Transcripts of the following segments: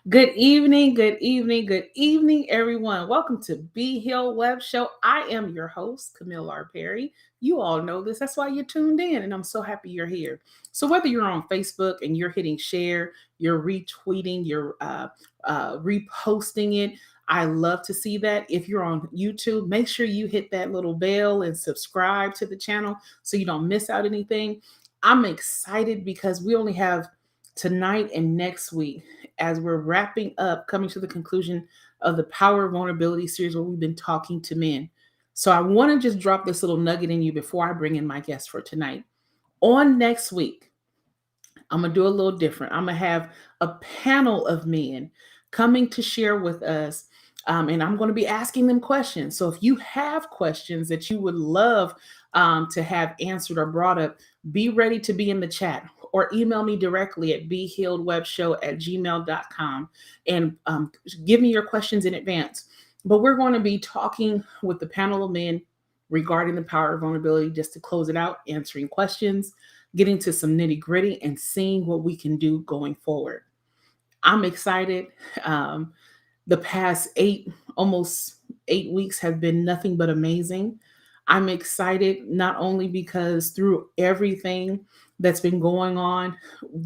Good evening, good evening, good evening, everyone. Welcome to Be Healed Webshow. I am your host, Camille R. Perry. You all know this. That's why you're tuned in, and I'm so happy you're here. So whether you're on Facebook and you're hitting share, you're retweeting, you're reposting it, I love to see that. If you're on YouTube, make sure you hit that little bell and subscribe to the channel so you don't miss out anything. I'm excited because we only have tonight and next week as we're wrapping up, coming to the conclusion of the Power of Vulnerability series where we've been talking to men. So I want to just drop this little nugget in you before I bring in my guest for tonight. On next week, I'm going to do a little different. I'm going to have a panel of men coming to share with us. And I'm going to be asking them questions. So if you have questions that you would love to have answered or brought up, be ready to be in the chat or email me directly at behealedwebshow@gmail.com and give me your questions in advance. But we're going to be talking with the panel of men regarding the power of vulnerability, just to close it out, answering questions, getting to some nitty gritty, and seeing what we can do going forward. I'm excited. The past almost 8 weeks have been nothing but amazing. I'm excited not only because through everything that's been going on,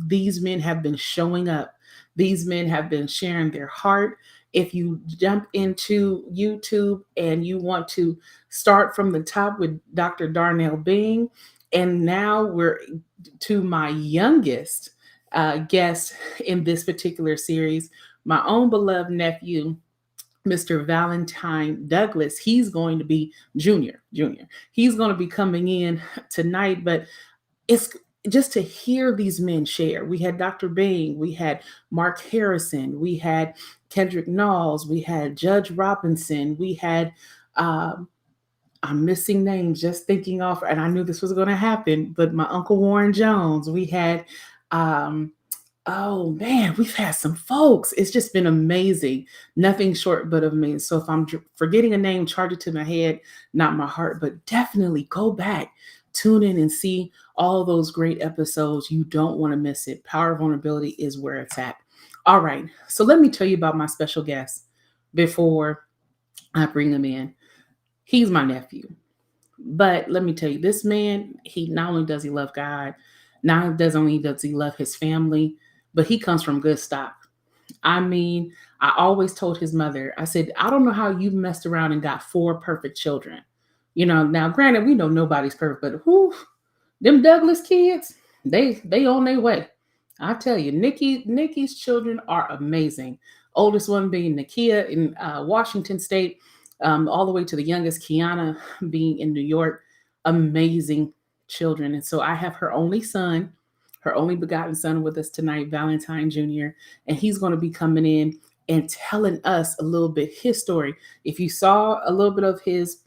these men have been showing up. These men have been sharing their heart. If you jump into YouTube and you want to start from the top with Dr. Darnell Bing, and now we're to my youngest guest in this particular series, my own beloved nephew, Mr. Valentine Douglas. He's going to be Junior. He's going to be coming in tonight, but it's just to hear these men share. We had Dr. Bing, we had Mark Harrison, we had Kendrick Knowles, we had Judge Robinson, we had, I'm missing names, just thinking off, and I knew this was going to happen, but my Uncle Warren Jones, we had, oh man, we've had some folks. It's just been amazing. Nothing short but of amazing. So if I'm forgetting a name, charge it to my head, not my heart, but definitely go back, tune in and see all those great episodes. You don't want to miss it. Power of Vulnerability is where it's at. All right. So let me tell you about my special guest before I bring him in. He's my nephew. But let me tell you, this man, he not only does he love God, not only does he love his family, but he comes from good stock. I mean, I always told his mother, I said, I don't know how you messed around and got 4 perfect children. You know, now granted, we know nobody's perfect, but whoo, them Douglas kids, they on their way. I tell you, Nikki's children are amazing. Oldest one being Nakia in Washington State, all the way to the youngest, Kiana, being in New York. Amazing children. And so I have her only son, her only begotten son with us tonight, Valentine Jr. And he's going to be coming in and telling us a little bit his story. If you saw a little bit of his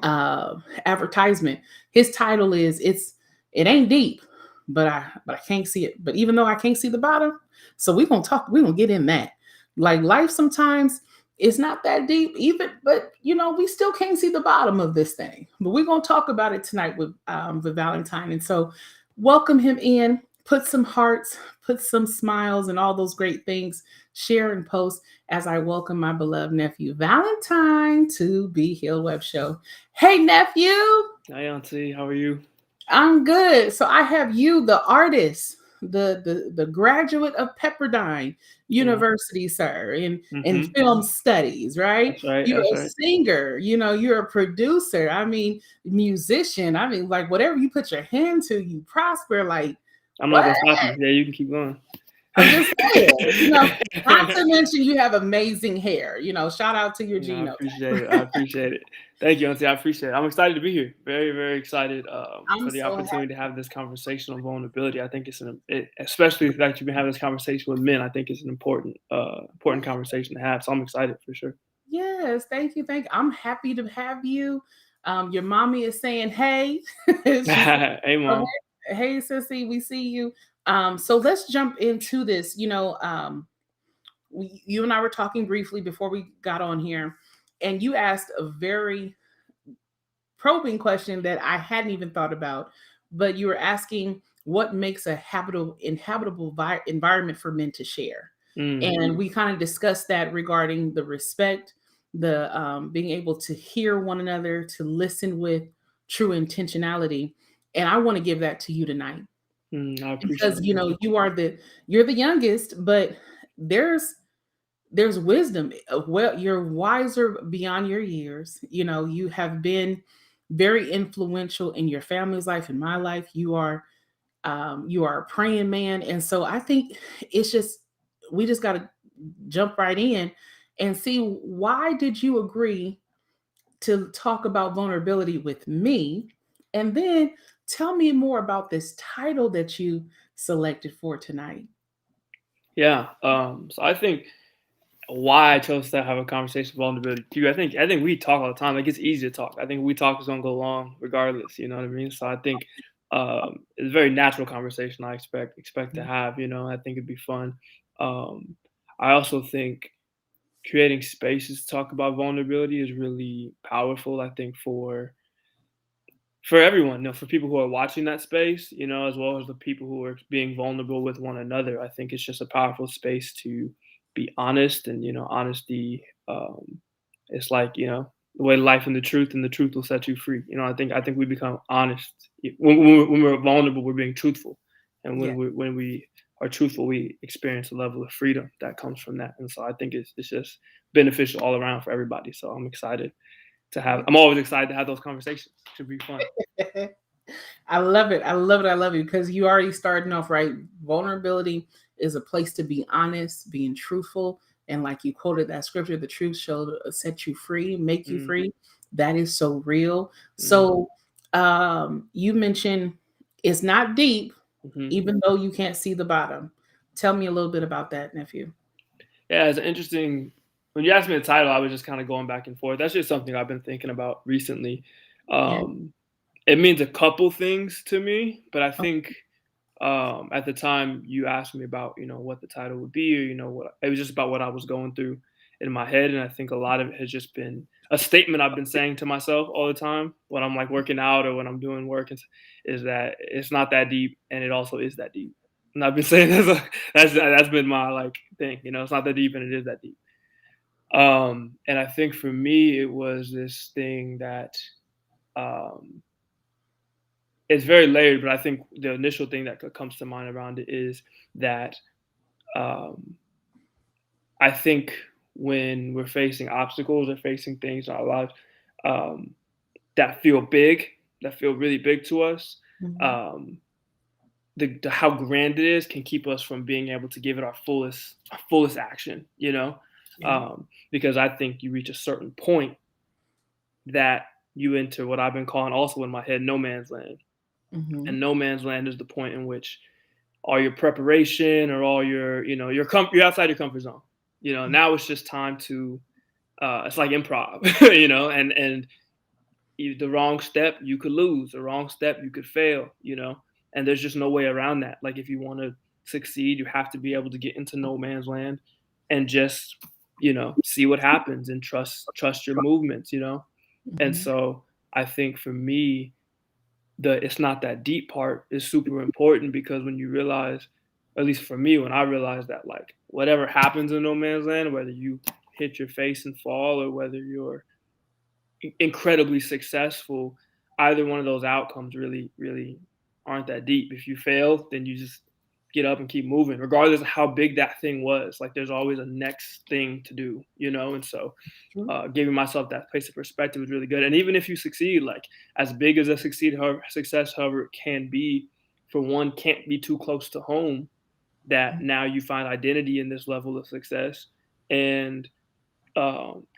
advertisement, his title is it ain't deep, but I can't see it. But even though I can't see the bottom, so we're gonna get in that. Like life sometimes it's not that deep, but we still can't see the bottom of this thing. But we're gonna talk about it tonight with Valentine. And so welcome him in, put some hearts, put some smiles, and all those great things. Share and post as I welcome my beloved nephew Valentine to Be Healed Web Show. Hey nephew. Hi auntie, how are you? I'm good. So I have you, the artist, the graduate of Pepperdine University, sir, in film studies, right? That's right. You're That's a right. singer, you're a producer. I mean, musician. I mean, like whatever you put your hand to, you prosper. Like I'm not gonna stop you. Yeah, you can keep going. I'm just saying, not to mention you have amazing hair. Shout out to your genotype. I appreciate it. Thank you, auntie. I appreciate it. I'm excited to be here. Very, very excited for the opportunity to have this conversation on vulnerability. I think especially the fact you've been having this conversation with men. I think it's an important conversation to have. So I'm excited for sure. Yes, thank you. I'm happy to have you. Your mommy is saying, hey. Hey, mom. Hey, sissy, we see you. So let's jump into this. You and I were talking briefly before we got on here, and you asked a very probing question that I hadn't even thought about. But you were asking what makes a inhabitable environment for men to share, Mm, and we kind of discussed that regarding the respect, the being able to hear one another, to listen with true intentionality, and I want to give that to you tonight I because appreciate that. you're the youngest, but there's there's wisdom. Well, you're wiser beyond your years. You have been very influential in your family's life, in my life. You are a praying man, and so I think it's just we just got to jump right in and see, why did you agree to talk about vulnerability with me, and then tell me more about this title that you selected for tonight. Yeah. So I think why I chose to have a conversation about vulnerability too. I think we talk all the time. Like it's easy to talk. I think we talk is gonna go long regardless. You know what I mean? So I think it's a very natural conversation. I expect to have. I think it'd be fun. Um, I also think creating spaces to talk about vulnerability is really powerful. I think for everyone, for people who are watching that space, as well as the people who are being vulnerable with one another. I think it's just a powerful space to be honest, and honesty. It's like the way life and the truth will set you free. I think we become honest when we're vulnerable. We're being truthful, and Yeah. when we are truthful, we experience a level of freedom that comes from that. And so I think it's just beneficial all around for everybody. So I'm excited to have. Yeah. I'm always excited to have those conversations. Should be fun. I love it. I love it. I love it because you already starting off right. Vulnerability is a place to be honest, being truthful. And like you quoted that scripture, the truth shall set you free, make you Mm, free. That is so real. mm, So you mentioned it's not deep, mhm. even though you can't see the bottom. Tell me a little bit about that, nephew. Yeah, it's an interesting. When you asked me the title, I was just kind of going back and forth. That's just something I've been thinking about recently. Yeah. Um, it means a couple things to me, but I Oh, think at the time you asked me about what the title would be, or what it was, just about what I was going through in my head. And I think a lot of it has just been a statement I've been saying to myself all the time when I'm like working out or when I'm doing work, is that it's not that deep, and it also is that deep. And I've been saying that's been my like thing. It's not that deep, and it is that deep. And I think for me it was this thing that um it's very layered, but I think the initial thing that comes to mind around it is that um, I think when we're facing obstacles or facing things in our lives um, that feel big, that feel really big to us, mhm. um, the how grand it is can keep us from being able to give it our fullest action. Yeah. Because I think you reach a certain point that you enter what I've been calling also in my head no man's land, Hmm. and no man's land is the point in which all your preparation or all your you're outside your comfort zone. Now it's just time to it's like improv. And the wrong step you could lose, the wrong step you could fail. And there's just no way around that. Like if you want to succeed, you have to be able to get into no man's land and just see what happens and trust your movements. And Hmm. so I think for me, the it's not that deep part is super important, because when you realize, at least for me, when I realized that like whatever happens in no man's land, whether you hit your face and fall or whether you're incredibly successful, either one of those outcomes really aren't that deep. If you fail, then you just get up and keep moving, regardless of how big that thing was. Like there's always a next thing to do. And so True. giving myself that place of perspective is really good. And even if you succeed, like as big as a success, however it can be, for one, can't be too close to home. That now you find identity in this level of success, and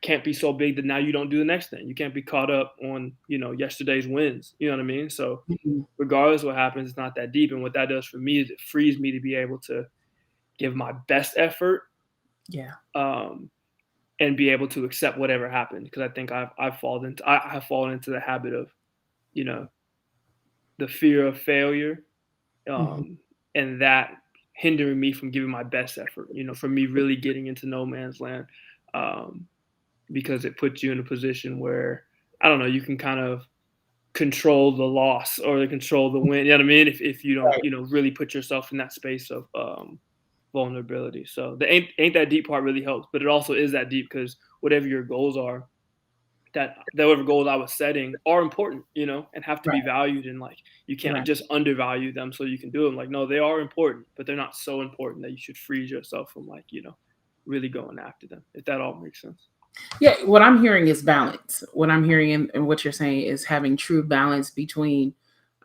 can't be so big that now you don't do the next thing. You can't be caught up on yesterday's wins. You know what I mean? So Mhm. regardless of what happens, it's not that deep. And what that does for me is it frees me to be able to give my best effort. Yeah. Um, and be able to accept whatever happened, because I think I have fallen into the habit of you know the fear of failure, Mhm. um, and that hindering me from giving my best effort, from me really getting into no man's land, um, because it puts you in a position where, I don't know, you can kind of control the loss or control the win. You know what I mean? If you don't, Right. really put yourself in that space of vulnerability. So the ain't that deep part really helps, but it also is that deep because whatever your goals are, that whatever goals I was setting are important, and have to Right. be valued. And like you can't Right. just undervalue them so you can do them. Like no, they are important, but they're not so important that you should freeze yourself from like really going after them. If that all makes sense. Yeah, what I'm hearing is balance. What I'm hearing and what you're saying is having true balance between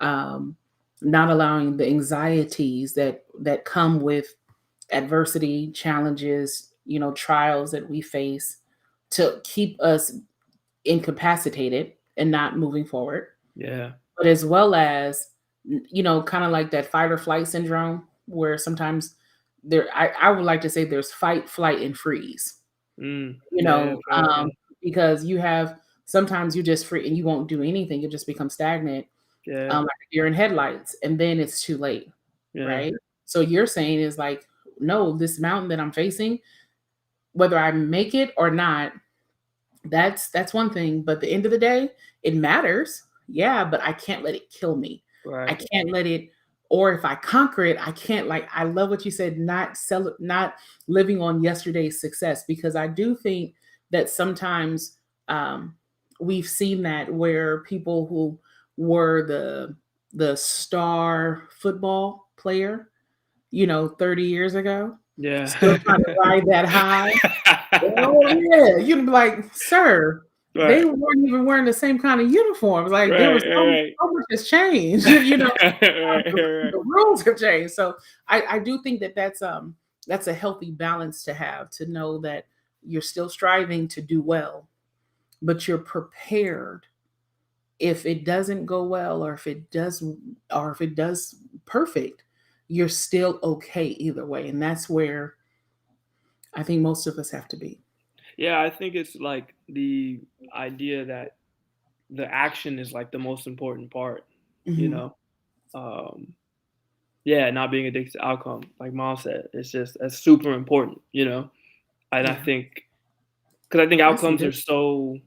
um, not allowing the anxieties that come with adversity, challenges, trials that we face to keep us incapacitated and not moving forward, Yeah. but as well as kind of like that fight or flight syndrome where sometimes I would like to say there's fight, flight, and freeze. you Yeah. Yeah. know, Fair. Yeah. because you have sometimes you just free and you won't do anything. You just become stagnant. Yeah. Like you're in headlights, and then it's too late, Yeah. right? So you're saying is like, no, this mountain that I'm facing, whether I make it or not, that's one thing. But at the end of the day, it matters. Yeah, but I can't let it kill me. I Right. can't let it, or if I conquer it, I can't like I love what you said, not living on yesterday's success, because I do think that sometimes um we've seen that where people who were the star football player, 30 years ago, Yeah. still trying to ride that high. Oh, yeah, you'd be like, "Sir, they Right. weren't even wearing the same kind of uniforms." Like, there Right. was Right. so much has changed, Right. Right. Right. the rules have changed. So, I do think that that's a healthy balance to have, to know that you're still striving to do well, but you're prepared if it doesn't go well, or if it does perfect, you're still okay either way, and that's where I think most of us have to be. Yeah, I think it's like the idea that the action is like the most important part, you Mhm. know? Um, yeah, not being addicted to outcome. Like mom said, it's just that's super important. And I Yeah, think because I think that's some outcomes good. are so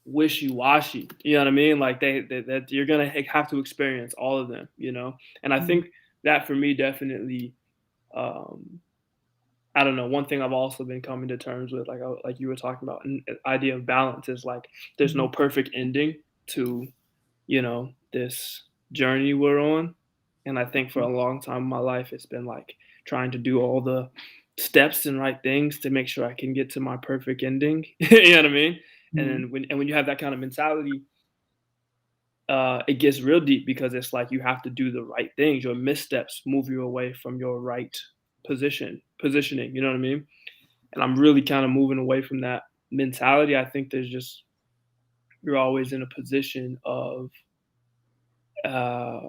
wishy-washy. You know what I mean? Like that you're gonna have to experience all of them. And I Mhm, think that for me definitely um I don't know. One thing I've also been coming to terms with, like you were talking about, an idea of balance is like there's mhm, no perfect ending to this journey we're on. And I think for mhm, a long time in my life, it's been like trying to do all the steps and right things to make sure I can get to my perfect ending. You know what I mean? And mhm, then when you have that kind of mentality, it gets real deep because it's like you have to do the right things. Your missteps move you away from your right positioning. You know what I mean? And I'm really kind of moving away from that mentality. I think there's just you're always in a position of uh,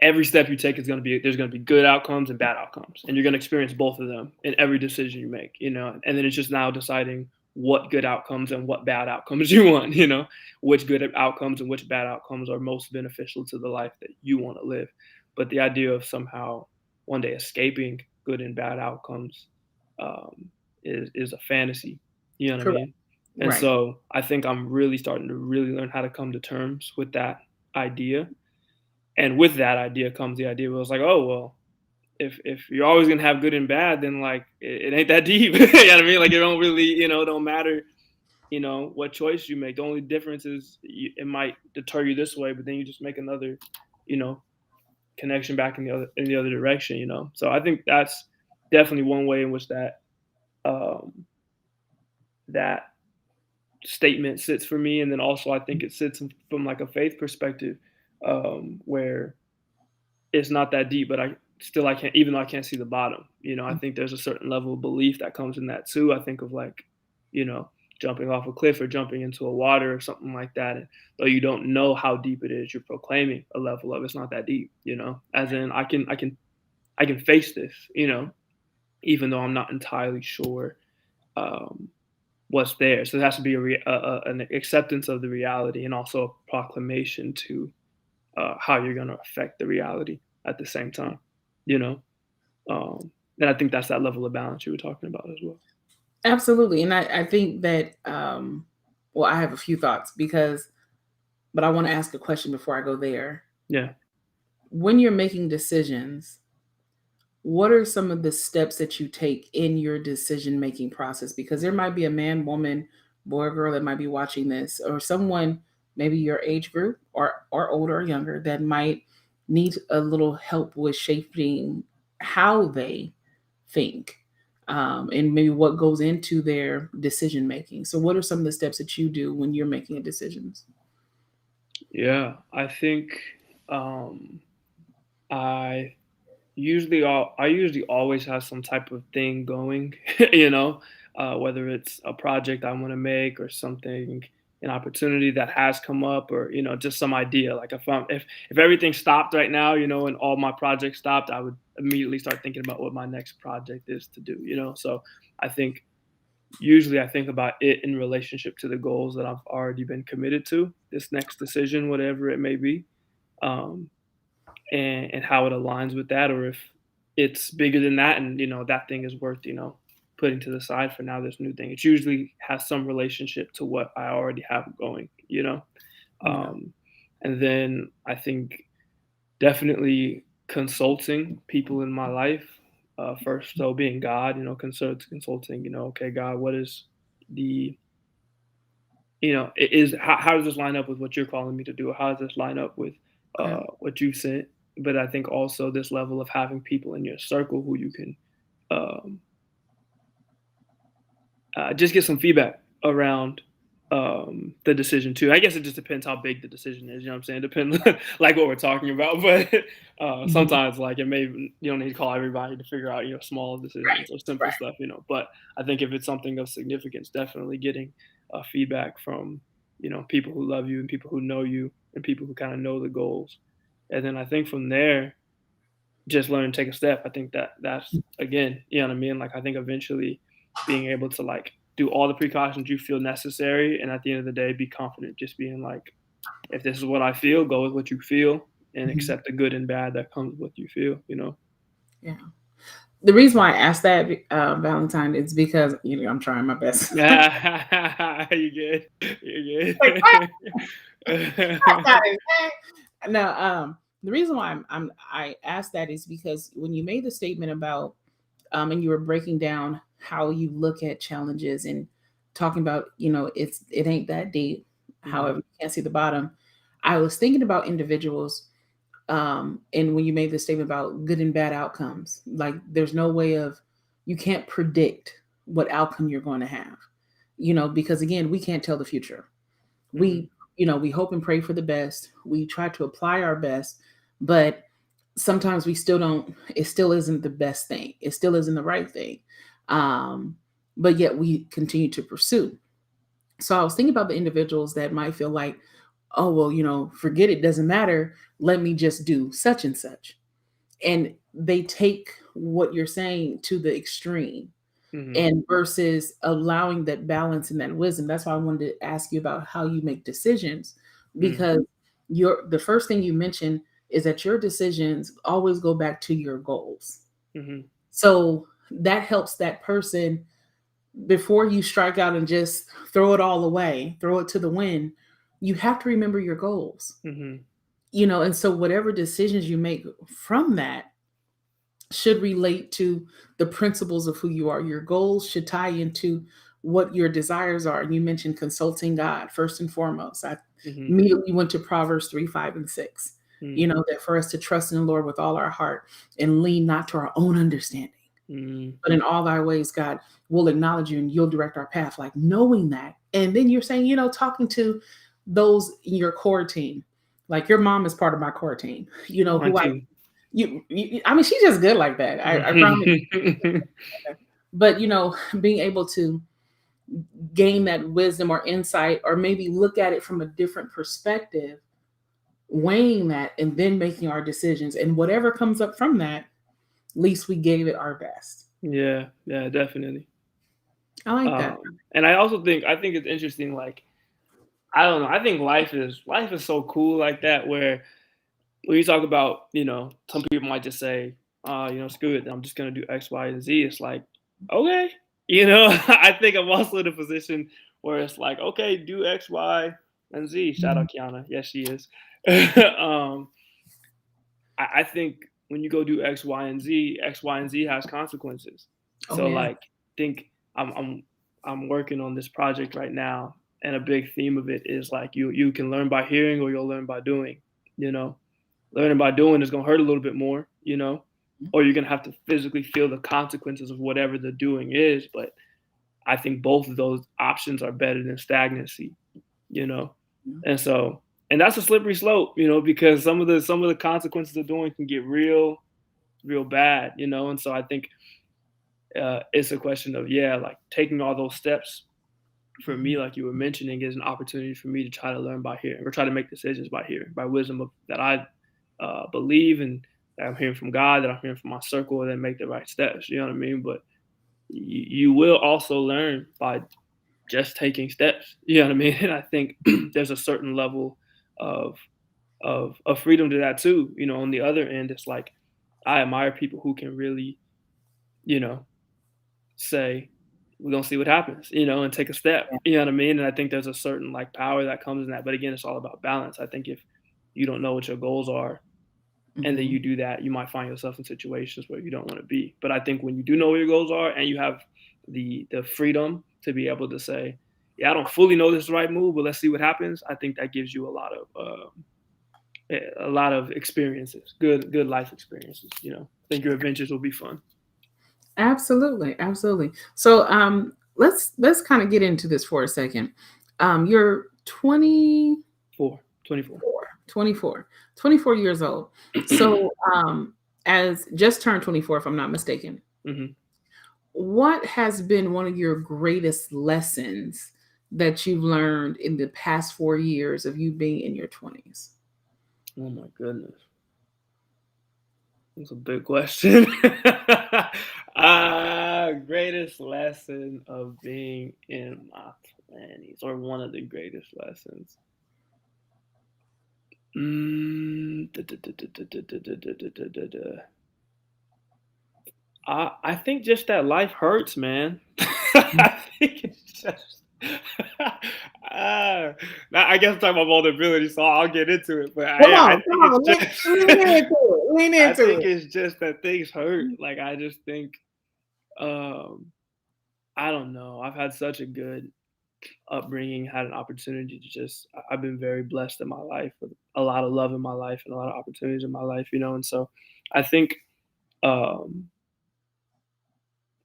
every step you take is going to be there's going to be good outcomes and bad outcomes, and you're going to experience both of them in every decision you make. And then it's just now deciding what good outcomes and what bad outcomes you want. Which good outcomes and which bad outcomes are most beneficial to the life that you want to live. But the idea of somehow one day escaping good and bad outcomes um, is a fantasy. You know what I correct, mean? And right, so I think I'm really starting to really learn how to come to terms with that idea. And with that idea comes the idea where it's like, oh well, if you're always gonna have good and bad, then like it ain't that deep. You know what I mean? Like it don't really, it don't matter, what choice you make. The only difference is it might deter you this way, but then you just make another, you know, connection back in the other direction. So I think that's definitely one way in which um, that statement sits for me. And then also I think it sits from like a faith perspective, where it's not that deep, but I can't, even though I can't see the bottom. I mhm, think there's a certain level of belief that comes in that too. I think of like, you know, jumping off a cliff or jumping into a water or something like that. And though you don't know how deep it is, you're proclaiming a level of it's not that deep. As in I can face this, even though I'm not entirely sure um what's there. So there has to be an acceptance of the reality and also a proclamation to how you're going to affect the reality at the same time. you know? And I think that's that level of balance you were talking about as well. Absolutely. And I think that, well, I have a few thoughts but I want to ask a question before I go there. Yeah. When you're making decisions, what are some of the steps that you take in your decision making process? Because there might be a man, woman, boy, or girl that might be watching this, or someone maybe your age group or older or younger that might need a little help with shaping how they think, and maybe what goes into their decision making. So, what are some of the steps that you do when you're making decisions? Yeah. I think I I usually always have some type of thing going, you know, whether it's a project I want to make or something, an opportunity that has come up, or just some idea. Like if everything stopped right now, and all my projects stopped, I would immediately start thinking about what my next project is to do. So I think usually I think about it in relationship to the goals that I've already been committed to. This next decision, whatever it may be. Um, and how it aligns with that, or if it's bigger than that, and that thing is worth putting to the side for now, this new thing. It usually has some relationship to what I already have going. Yeah. And then I think definitely consulting people in my life, first, so being God, consulting, okay, God, what is the it is how does this line up with what you're calling me to do? How does this line up with Okay. what you said? But I think also this level of having people in your circle who you can um, just get some feedback around the decision too. I guess it just depends how big the decision is. You know what I'm saying? Depends like what we're talking about, but Mhm. sometimes like you don't need to call everybody to figure out small Right. decisions or simple Right. stuff. But I think if it's something of significance, definitely getting feedback from people who love you and people who know you and people who kind of know the goals. And then I think from there, just learn to take a step. I think that's again, you know what I mean? Like I think eventually being able to like do all the precautions you feel necessary, and at the end of the day be confident, just being like, if this is what I feel, go with what you feel and Mhm. accept the good and bad that comes with what you feel. Yeah. The reason why I asked that, Valentine, is because I'm trying my best. You good. You Like, "Ah, that's good. not it, no, the reason why I asked that is because when you made the statement about, and you were breaking down how you look at challenges and talking about, it ain't that deep. Mhm, However, you can't see the bottom. I was thinking about individuals, and when you made the statement about good and bad outcomes, like there's no way of, you can't predict what outcome you're going to have, because again, we can't tell the future. mhm, We hope and pray for the best. We try to apply our best, but sometimes we still don't, it still isn't the best thing. It still isn't the right thing. Um, but yet we continue to pursue. So I was thinking about the individuals that might feel like, oh, well, forget it, doesn't matter. Let me just do such and such. And they take what you're saying to the extreme, mhm, and versus allowing that balance and that wisdom. That's why I wanted to ask you about how you make decisions, mm, because the first thing you mentioned is that your decisions always go back to your goals. mhm, So that helps that person, before you strike out and just throw it all away, throw it to the wind, you have to remember your goals. mhm, And so whatever decisions you make from that should relate to the principles of who you are. Your goals should tie into what your desires are. And you mentioned consulting God first and foremost. I mhm, immediately went to Proverbs 3, 5, and 6. mm, That for us to trust in the Lord with all our heart and lean not to our own understanding, mm, but in all thy ways, God will acknowledge you and you'll direct our path. Like knowing that. And then you're saying, talking to those in your core team, like your mom is part of my core team, who I Auntie. I mean, she's just good like that. I promise. But being able to gain that wisdom or insight, or maybe look at it from a different perspective, weighing that, and then making our decisions. And whatever comes up from that, at least we gave it our best. Yeah, yeah, definitely. I like that. And I think it's interesting, like, I don't know, I think life is so cool like that, where when you talk about, some people might just say, screw it, I'm just gonna do X, Y, and Z. It's like, okay, I think I'm also in a position where it's like, okay, do X, Y, and Z. Shout Mhm. out Kiana, yes, she is. um, I think when you go do X, Y, and Z, X, Y, and Z has consequences. Oh So yeah. like, think I'm working on this project right now, and a big theme of it is like you can learn by hearing or you'll learn by doing. You know, learning by doing is gonna hurt a little bit more. Or you're gonna have to physically feel the consequences of whatever the doing is. But I think both of those options are better than stagnancy. You know, Yeah. and so and that's a slippery slope. Because some of the consequences of doing can get real bad. And so I think it's a question of, yeah, like taking all those steps for me, Mhm. like you were mentioning, is an opportunity for me to try to learn by hearing or try to make decisions by hearing, by wisdom that I believe and that I'm hearing from God, that I'm hearing from my circle, and then make the right steps. You know what I mean? But you will also learn by just taking steps. You know what I mean? And I think there's a certain level of of freedom to that too. On the other end, it's like I admire people who can really, you know, say, we're gonna see what happens, and take a step. Yeah. You know what I mean? And I think there's a certain like power that comes in that. But again, it's all about balance. I think if you don't know what your goals are and then Mhm. you do that, you might find yourself in situations where you don't want to be. But I think when you do know what your goals are and you have the freedom to be able to say, yeah, I don't fully know this is the right move, but let's see what happens. I think that gives you a lot of experiences, good life experiences. I think your adventures will be fun. Absolutely, absolutely. So let's kind of get into this for a second. You're 24. 24, 24 years old. So as just turned 24, if I'm not mistaken. Hmm. What has been one of your greatest lessons that you've learned in the past 4 years of you being in your 20s? Oh my goodness. That's a big question. Greatest lesson of being in my 20s, or one of the greatest lessons. I think just that life hurts, man. I think it's just. uh, I guess I'm talking about vulnerability, so I'll get into it. But Come I on, think come it's on, lean just. into it. Lean I into think it. it's just that things hurt. Like I just think, um, I don't know. I've had such a good upbringing, had an opportunity to just. I've been very blessed in my life with a lot of love in my life and a lot of opportunities in my life, and so I think. Um,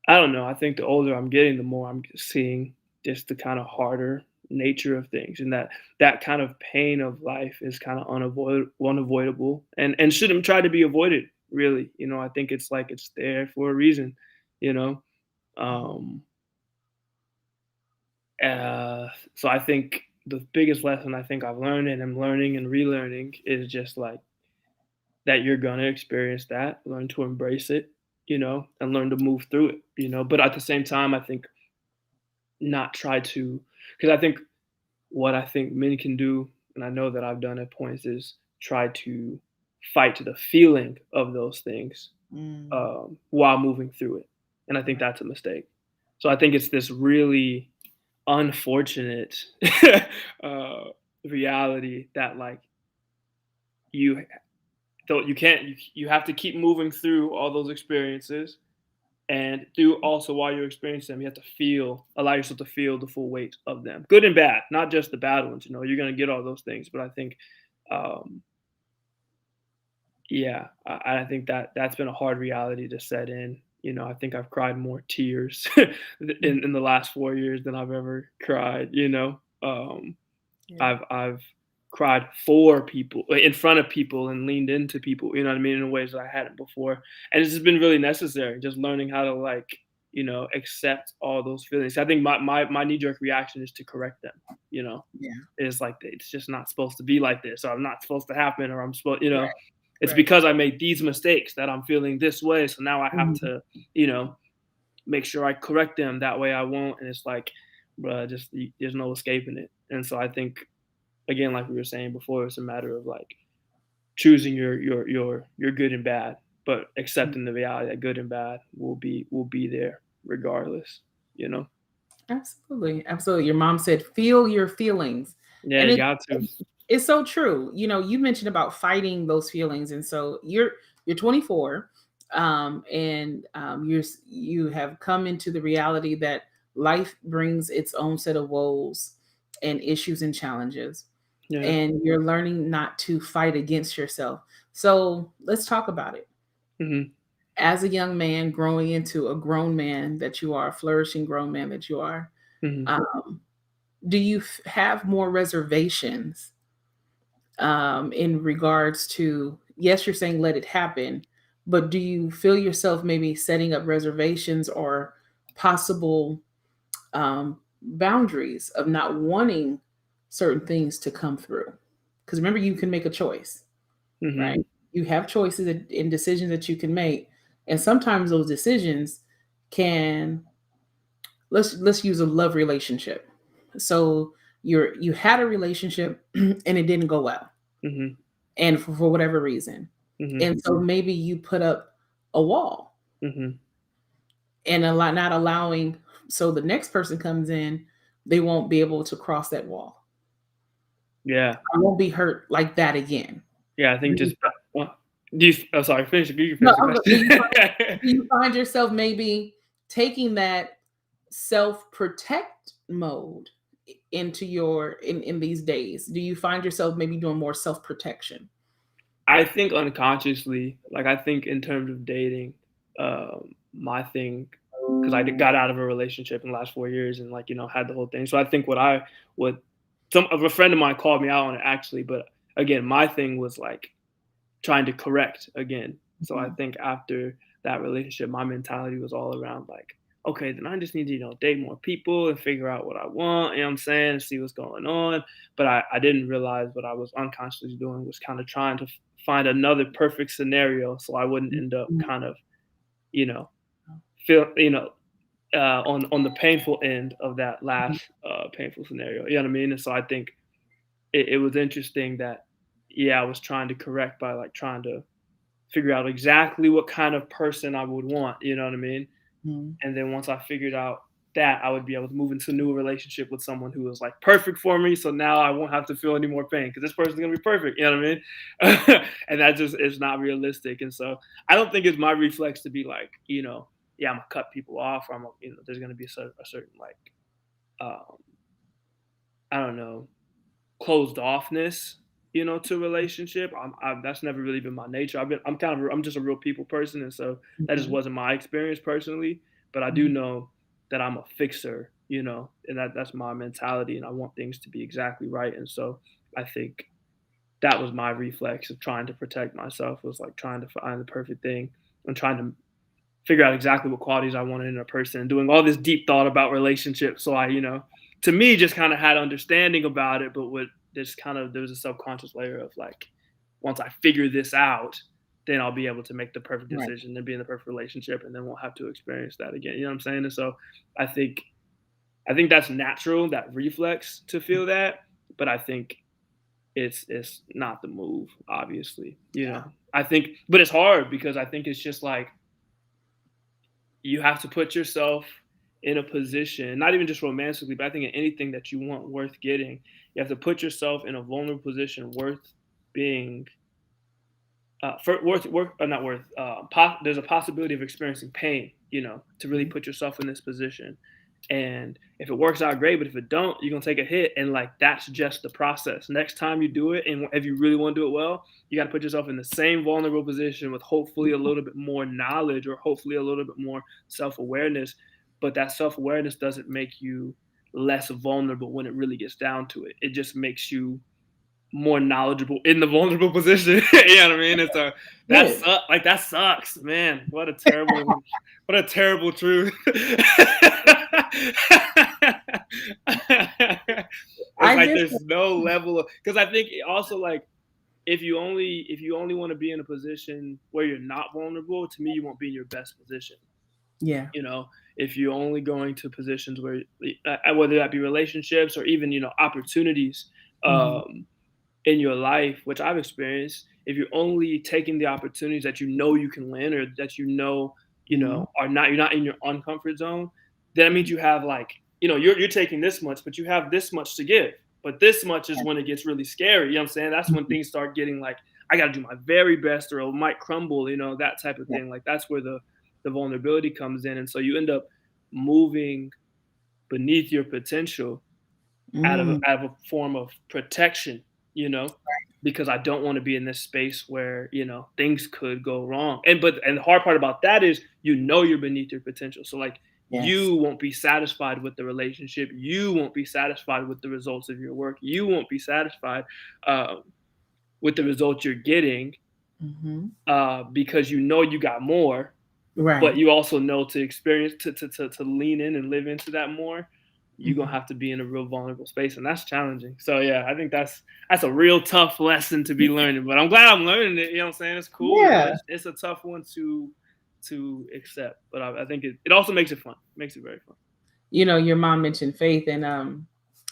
I don't know. I think the older I'm getting, the more I'm seeing just the kind of harder nature of things, and that kind of pain of life is kind of unavoidable, and shouldn't try to be avoided. Really, I think it's like it's there for a reason. You know, um, so I think the biggest lesson I think I've learned and I'm learning and relearning is just like that you're gonna experience that, learn to embrace it, and learn to move through it. But at the same time, I think not try to, because I think what I think men can do, and I know that I've done at points, is try to fight to the feeling of those things Mm, while moving through it, and I think right. that's a mistake. So I think it's this really unfortunate uh, reality that like you don't you can't you have to keep moving through all those experiences. And through also while you're experiencing them, you have to allow yourself to feel the full weight of them, good and bad, not just the bad ones. You're gonna get all those things, but I think, um, yeah, I think that's been a hard reality to set in. I think I've cried more tears Mm, in the last 4 years than I've ever cried. yeah. I've cried for people, like, in front of people, and leaned into people, you know what I mean, in ways that I hadn't before. And it's just been really necessary, just learning how to like, accept all those feelings. I think my knee-jerk reaction is to correct them, you know. Yeah. It's like it's just not supposed to be like this, or I'm not supposed to happen, or I'm supposed, Right. it's Right. because I made these mistakes that I'm feeling this way. So now I have Mhm. to, make sure I correct them. That way I won't. And it's like, bruh, there's no escaping it. And so I think, again, like we were saying before, it's a matter of like choosing your good and bad. but accepting the reality that good and bad will be there regardless, you know? Absolutely, absolutely. Your mom said, "Feel your feelings," Yeah, and you got to. it's so true. You know, you mentioned about fighting those feelings, and so you're 24, and you have come into the reality that life brings its own set of woes and issues and challenges, Yeah. and you're learning not to fight against yourself. So let's talk about it. Mhm. As a young man growing into a grown man that you are, a flourishing grown man that you are, Mhm. um, do you have more reservations in regards to, yes, you're saying let it happen, but do you feel yourself maybe setting up reservations or possible boundaries of not wanting certain things to come through? Because remember, you can make a choice, Mhm. right? You have choices and decisions that you can make, and sometimes those decisions can, let's use a love relationship. So you had a relationship and it didn't go well, Mhm. and for whatever reason, Mhm. and so maybe you put up a wall Mhm. and not allowing, so the next person comes in, they won't be able to cross that wall. Yeah. I won't be hurt like that again. Yeah, I Do think you, just do you oh, sorry, finish you can no, finish the do question. you find yourself maybe taking that self protect mode into your in these days? Do you find yourself maybe doing more self protection? I think unconsciously, like, I think in terms of dating, my thing, because got out of a relationship in the last 4 years and, like, had the whole thing. So I think what some of a friend of mine called me out on it actually, but again, my thing was, like, trying to correct again. So I Mhm. think after that relationship, my mentality was all around like, okay, then I just need to, date more people and figure out what I want, you know what I'm saying, and see what's going on. But I didn't realize what I was unconsciously doing was kind of trying to find another perfect scenario so I wouldn't end up Mhm. kind of, you know, feel, on the painful end of that last painful scenario. You know what I mean? And so I think it was interesting that, yeah, I was trying to correct by like trying to figure out exactly what kind of person I would want, you know what I mean? Mhm. And then once I figured out that, I would be able to move into a new relationship with someone who was like perfect for me. So now I won't have to feel any more pain because this person's gonna be perfect, you know what I mean? And that just is not realistic. And so I don't think it's my reflex to be like, yeah, I'm gonna cut people off, or there's gonna be a certain like, um, I don't know, closed offness, to relationship. That's never really been my nature. I'm just a real people person, and so that just Mhm. wasn't my experience personally. But I do Mhm. know that I'm a fixer, and that's my mentality, and I want things to be exactly right. And so I think that was my reflex of trying to protect myself, was like trying to find the perfect thing and trying to figure out exactly what qualities I wanted in a person and doing all this deep thought about relationships. So I, to me, just kind of had understanding about it, but there was a subconscious layer of like, once I figure this out, then I'll be able to make the perfect Right. decision and be in the perfect relationship, and then won't have to experience that again. You know what I'm saying? And so I think I think that's natural, that reflex to feel that, but I think it's not the move, obviously. Yeah. I think, but it's hard because I think it's just like you have to put yourself in a position, not even just romantically, but I think in anything that you want worth getting, you have to put yourself in a vulnerable position worth being, for worth not worth. There's a possibility of experiencing pain, to really Mhm. put yourself in this position. And if it works out, great. But if it don't, you're gonna take a hit, and like that's just the process. Next time you do it, and if you really want to do it well, you got to put yourself in the same vulnerable position with hopefully a little bit more knowledge or hopefully a little bit more self awareness. But that self awareness doesn't make you less vulnerable when it really gets down to it. It just makes you more knowledgeable in the vulnerable position. You know what I mean? And so Good. that sucks, man. What a terrible truth. It's I like just, there's no level of, because I think also like if you only want to be in a position where you're not vulnerable, to me you won't be in your best position. yeah. You know, if you're only going to positions where whether that be relationships or even opportunities, Mhm. um in your life, which I've experienced, if you're only taking the opportunities that you know you can win or that Mhm. are not you're not in your uncomfort zone, then that means you have like, you're taking this much, but you have this much to give. But this much is when it gets really scary. You know what I'm saying? That's when Mhm. things start getting like, I gotta do my very best or it might crumble, that type of Yeah. thing. Like that's where the vulnerability comes in. And so you end up moving beneath your potential Mm. out of a form of protection, you know, because I don't want to be in this space where, things could go wrong. And the hard part about that is you're beneath your potential. So like Yes. you won't be satisfied with the relationship. You won't be satisfied with the results of your work. You won't be satisfied uh, with the results you're getting Mhm. because you got more, but Right. you also know to experience to lean in and live into that more, you're gonna Mhm. have to be in a real vulnerable space, and that's challenging. So yeah, I think that's a real tough lesson to be learning. But I'm glad I'm learning it. You know what I'm saying? It's cool. Yeah. It's a tough one to accept, but I think it also makes it fun. Makes it very fun. Your mom mentioned faith, and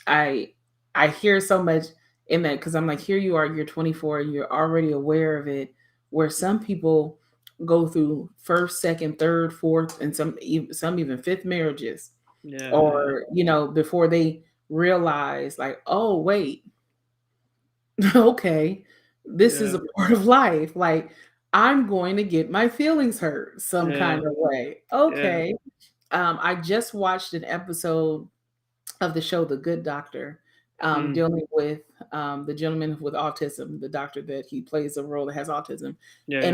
I I hear so much in that because I'm like, here you are, you're 24, you're already aware of it. Where some people go through first, second, third, fourth, and some even fifth marriages, Yeah, yeah, or before they realize, like, oh wait, okay, this is yeah, a part of life. Like, I'm going to get my feelings hurt some yeah, kind of way. yeah. Okay. I just watched an episode of the show The Good Doctor, Mm, dealing with the gentleman with autism, the doctor that he plays a role that has autism. yeah, yeah,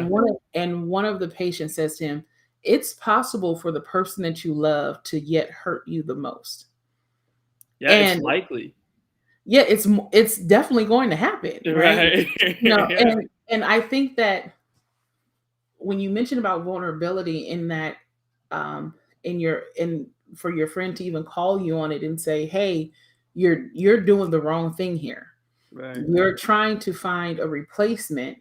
And one of the patients says to him, it's possible for the person that you love to yet hurt you the most. yeah. It's And likely, yeah, it's definitely going to happen, right? right? You know, Yeah, and I think that when you mention about vulnerability in that, um in for your friend to even call you on it and say, hey, you're doing the wrong thing here, right. you're trying to find a replacement,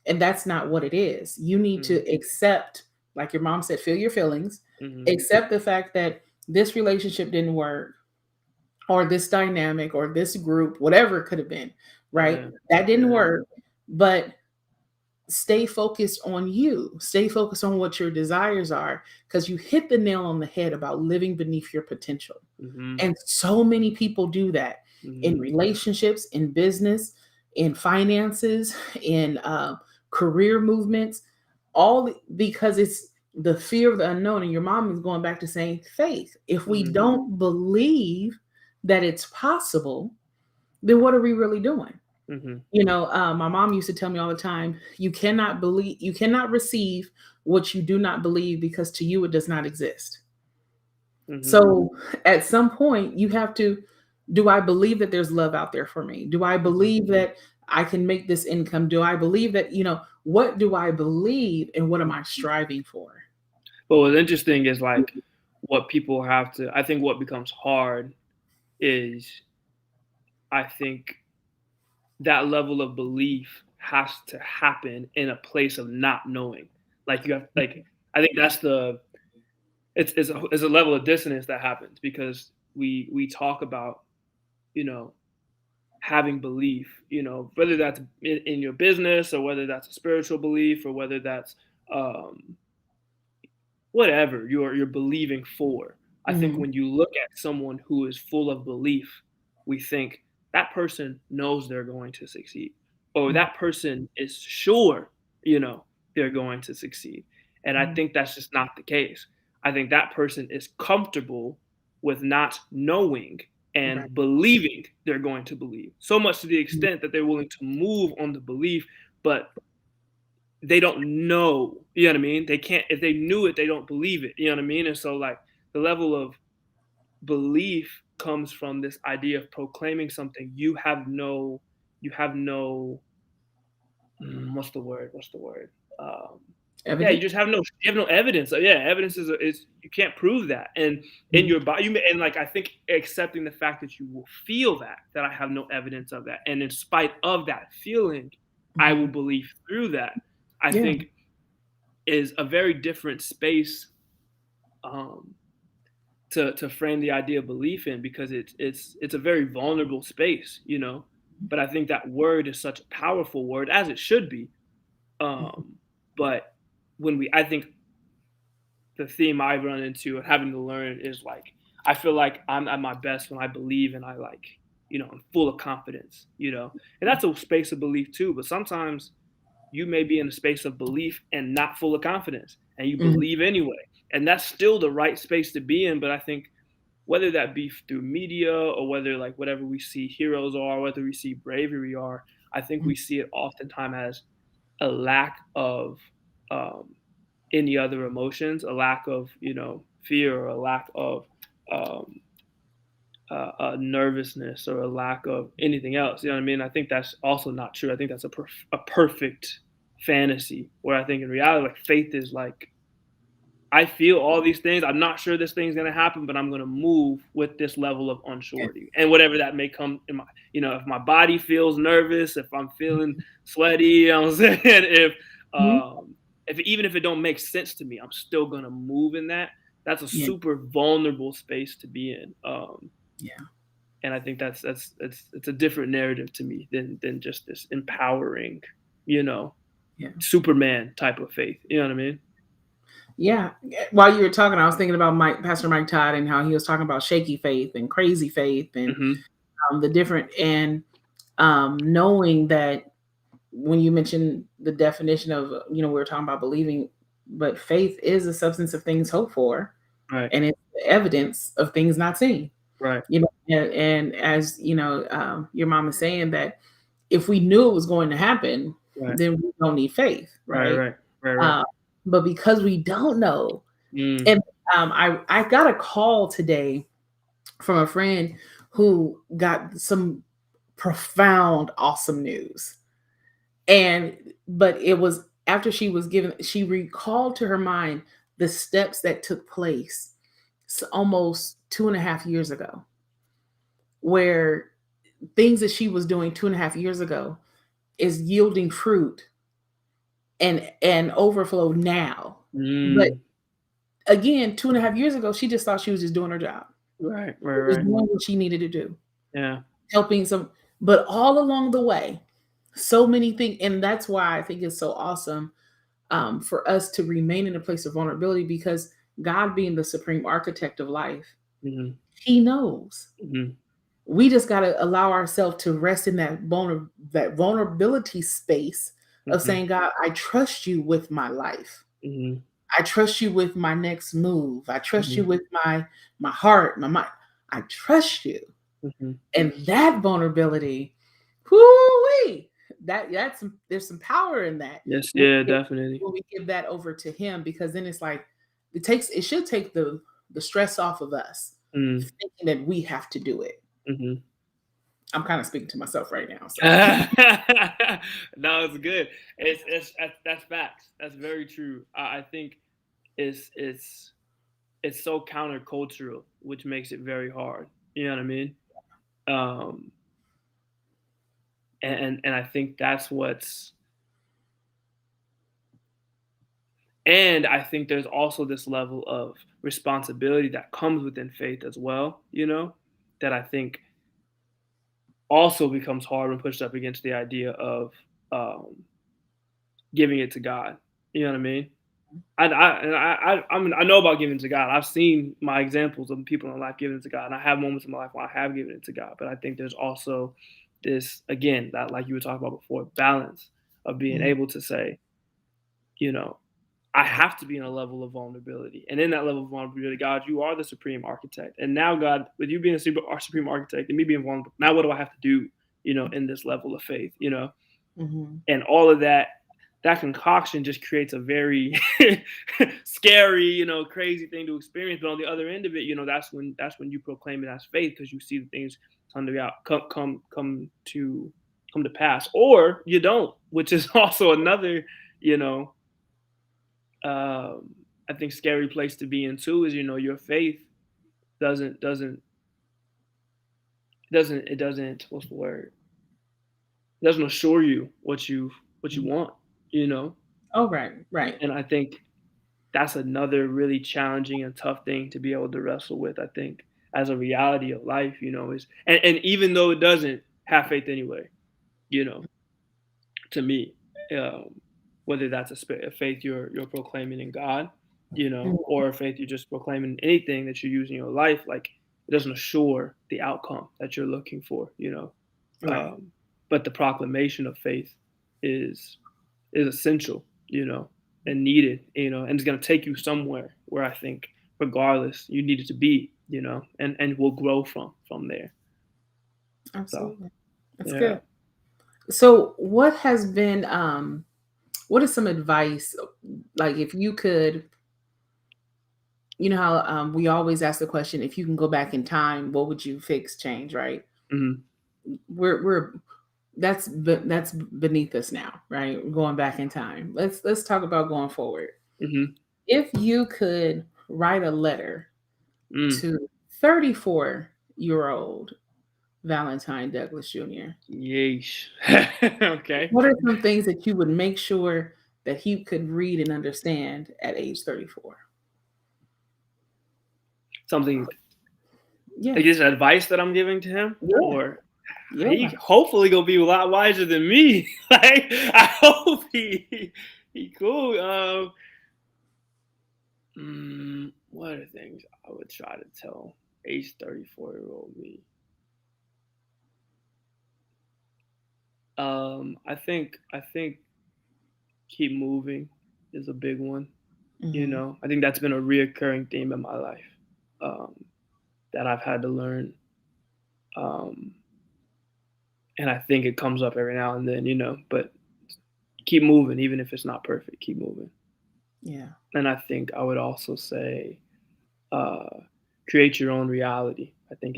and that's not what it is. You need to Mm, accept, like your mom said, feel your feelings, hmm. accept the fact that this relationship didn't work, or this dynamic, or this group, whatever it could have been, right? Yeah, That didn't yeah. work. But stay focused on you, stay focused on what your desires are, because you hit the nail on the head about living beneath your potential. Mhm, And so many people do that in mhm, relationships, in business, in finances, in career movements, because it's the fear of the unknown. And your mom is going back to saying faith. If we mhm, don't believe that it's possible, then what are we really doing? mhm, My mom used to tell me all the time, you cannot receive what you do not believe, because to you it does not exist. mhm, So at some point, you have to, do I believe that there's love out there for me? Do I mhm. believe that I can make this income? Do I believe that, what do I believe, and what am I striving for? But what's interesting is, like, I think what becomes hard is, I think that level of belief has to happen in a place of not knowing. Like, you have like, I think that's the it's a level of dissonance that happens because we talk about, you know, having belief, whether that's in your business or whether that's a spiritual belief or whether that's um, whatever you're believing for. I think Mhm, when you look at someone who is full of belief, we think that person knows they're going to succeed, or mhm, that person is sure, you know, they're going to succeed. And I mhm. think that's just not the case. I think that person is comfortable with not knowing Right. and believing they're going to believe so much to the Mhm, extent that they're willing to move on the belief, but they don't know, you know what I mean? They can't, if they knew it, they don't believe it, you know what I mean? And so like the level of belief comes from this idea of proclaiming something you have no what's the word? What's the word? Um, yeah, Evident. you have no evidence. So yeah, evidence is you can't prove that. And in Mhm, your body, and like I think accepting the fact that you will feel that I have no evidence of that, and in spite of that feeling, I will mhm. believe through that. I Yeah. think is a very different space um, to frame the idea of belief in because it's a very vulnerable space, you know. But I think that word is such a powerful word, as it should be. Mhm. But I think the theme I run into and having to learn is like, I feel like I'm at my best when I believe and I like, I'm full of confidence, and that's a space of belief too. But sometimes you may be in a space of belief and not full of confidence, and you Mhm. believe anyway. And that's still the right space to be in. But I think whether that be through media or whether like whatever we see heroes are, whether we see bravery are, I think Mhm. we see it oftentimes as a lack of um, any other emotions, a lack of fear, or a lack of um, nervousness, or a lack of anything else. You know what I mean? I think that's also not true. I think that's a perfect fantasy. Where I think in reality, like faith is like, I feel all these things. I'm not sure this thing's gonna happen, but I'm gonna move with this level of Yeah. unsurety, and whatever that may come in my, if my body feels nervous, if I'm feeling sweaty, you know what I'm saying, Mhm. if even if it don't make sense to me, I'm still gonna move in that. That's a Yeah. super vulnerable space to be in, Yeah. and I think that's it's a different narrative to me than just this empowering, you know, Yeah. Superman type of faith. You know what I mean? Yeah. While you were talking, I was thinking about Pastor Mike Todd, and how he was talking about shaky faith and crazy faith, and Hmm. the different, and knowing that when you mentioned the definition of, we were talking about believing, but faith is the substance of things hoped for, Right. and it's the evidence of things not seen. Right. And as your mom is saying, that if we knew it was going to happen, Right. then we don't need faith, Right. right? Right. Right. Right. Uh, but because we don't know, Mm. and I got a call today from a friend who got some profound, awesome news, and but it was after she recalled to her mind the steps that took place almost 2.5 years ago, where things that she was doing 2.5 years ago is yielding fruit and overflow now. But Mm. again, 2.5 years ago, she just thought she was just doing her job. Right. Right. She was Right. doing what she needed to do, Yeah. helping some. But all along the way, so many things, and that's why I think it's so awesome, for us to remain in a place of vulnerability, because God, being the supreme architect of life, Mhm. He knows. Mhm. We just got to allow ourselves to rest in that vulnerability space of Mhm. saying, God, I trust you with my life. Mhm. I trust you with my next move. I trust you Mhm. with my heart, my mind. I trust you. Mhm. And that vulnerability, whoo, there's some power in that Yes. when Yeah. we, give, Definitely. when we give that over to him, because then it's like it should take the stress off of us, Mm. thinking that we have to do it. Mhm. I'm kind of speaking to myself right now. So No, it's good. That's facts. That's very true. I think it's it's so countercultural, which makes it very hard. You know what I mean? Um, and I think that's what's and I think there's also this level of responsibility that comes within faith as well, that I think also becomes hard when pushed up against the idea of um, giving it to God. You know what I mean? I know about giving it to God. I've seen my examples of people in my life giving it to God, and I have moments in my life where I have given it to God. But I think there's also this, again, that like you were talking about before, balance of being Mhm. able to say, you know, I have to be in a level of vulnerability. And in that level of vulnerability, God, you are the supreme architect. And now, God, with you being a supreme architect and me being vulnerable, now what do I have to do, in this level of faith, Mhm. And all of that concoction just creates a very scary, crazy thing to experience. But on the other end of it, that's when you proclaim it as faith because you see the things come to out, come to pass, or you don't, which is also another, you know, I think scary place to be in too is your faith doesn't what's the word, it doesn't assure you what you Mhm. want, you know, Oh, right, right. and I think that's another really challenging and tough thing to be able to wrestle with. I think as a reality of life, is and even though it doesn't. have faith anyway. You know, to me, um, whether that's a faith you're proclaiming in God, Mhm. or a faith you're just proclaiming anything that you use in your life, like it doesn't assure the outcome that you're looking for. Right. Um, but the proclamation of faith is essential, and needed, and it's gonna take you somewhere where I think, regardless, you need it to be, and will grow from there. So Absolutely. That's yeah. good. So what is some advice, like if you could, you know how we always ask the question, if you can go back in time, what would you fix, change, right? Hmm. We're that's beneath us now, right? We're going back in time. Let's talk about going forward. Hmm. If you could write a letter Mm. to 34-year-old Valentine Douglas Jr., Yeesh. Okay. what are some things that you would make sure that he could read and understand at age 34? Something like Yeah. this advice that I'm giving to him, Yeah. or he Yeah. hopefully gonna be a lot wiser than me. Like I hope he cool. What are things I would try to tell age 34-year-old me? I think keep moving is a big one. Hmm. I think that's been a reoccurring theme in my life, um, that I've had to learn. Um, and I think it comes up every now and then, but keep moving, even if it's not perfect, keep moving. Yeah. And I think I would also say, uh, create your own reality. I think